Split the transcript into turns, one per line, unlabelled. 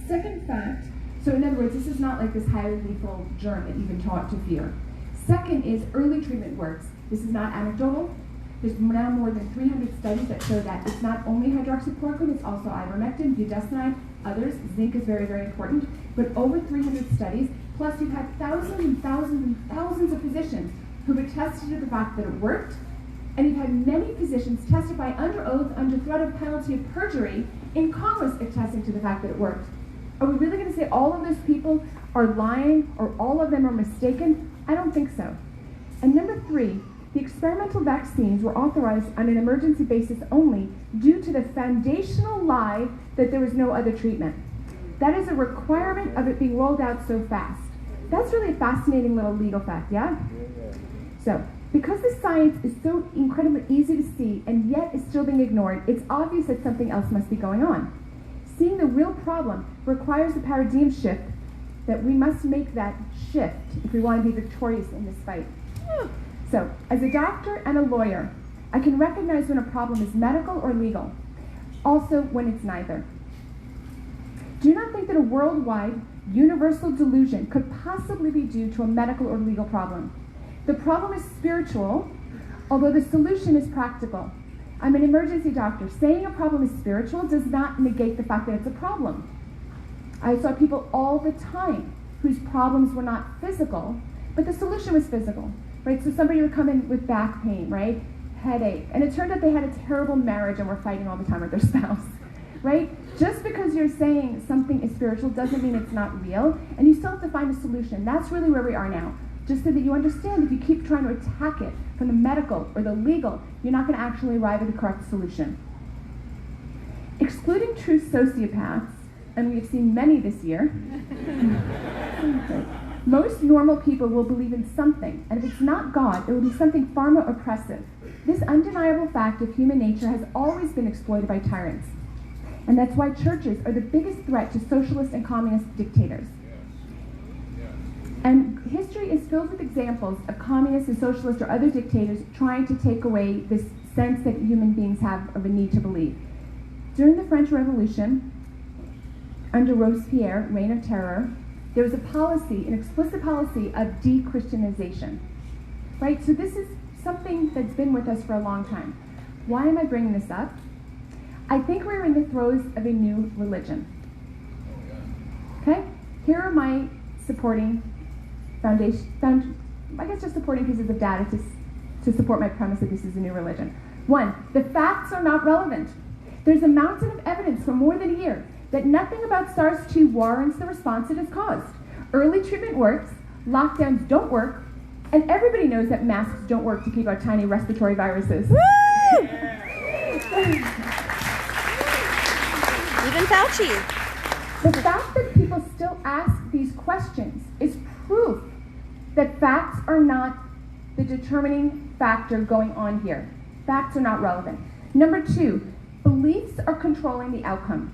Second fact, so in other words, this is not like this highly lethal germ that you've been taught to fear. Second is early treatment works. This is not anecdotal. There's now more than 300 studies that show that it's not only hydroxychloroquine, it's also ivermectin, budesonide, others. Zinc is very, very important. But over 300 studies, plus you've had thousands and thousands and thousands of physicians who've attested to the fact that it worked, and you've had many physicians testify under oath, under threat of penalty of perjury, in Congress attesting to the fact that it worked. Are we really going to say all of those people are lying or all of them are mistaken? I don't think so. And number three, the experimental vaccines were authorized on an emergency basis only due to the foundational lie that there was no other treatment. That is a requirement of it being rolled out so fast. That's really a fascinating little legal fact, yeah? So, because the science is so incredibly easy to see and yet is still being ignored, it's obvious that something else must be going on. Seeing the real problem requires a paradigm shift, that we must make that shift if we want to be victorious in this fight. So, as a doctor and a lawyer, I can recognize when a problem is medical or legal, also when it's neither. Do not think that a worldwide, universal delusion could possibly be due to a medical or legal problem. The problem is spiritual, although the solution is practical. I'm an emergency doctor. Saying a problem is spiritual does not negate the fact that it's a problem. I saw people all the time whose problems were not physical, but the solution was physical, right? So somebody would come in with back pain, right? Headache. And it turned out they had a terrible marriage and were fighting all the time with their spouse, right? Just because you're saying something is spiritual doesn't mean it's not real, and you still have to find a solution. That's really where we are now. Just so that you understand, if you keep trying to attack it from the medical or the legal, you're not going to actually arrive at the correct solution. Excluding true sociopaths, and we have seen many this year, most normal people will believe in something, and if it's not God, it will be something far more oppressive. This undeniable fact of human nature has always been exploited by tyrants, and that's why churches are the biggest threat to socialist and communist dictators. And history is filled with examples of communists and socialists or other dictators trying to take away this sense that human beings have of a need to believe. During the French Revolution, under Robespierre, Reign of Terror, there was a policy, an explicit policy of de-Christianization. Right? So this is something that's been with us for a long time. Why am I bringing this up? I think we're in the throes of a new religion. Okay? Here are my supporting supporting pieces of data to support my premise that this is a new religion. One, the facts are not relevant. There's a mountain of evidence for more than a year that nothing about SARS-2 warrants the response it has caused. Early treatment works, lockdowns don't work, and everybody knows that masks don't work to keep our tiny respiratory viruses.
Woo! Even Fauci.
The fact that people still ask these questions is proof that facts are not the determining factor going on here. Facts are not relevant. Number two, beliefs are controlling the outcome.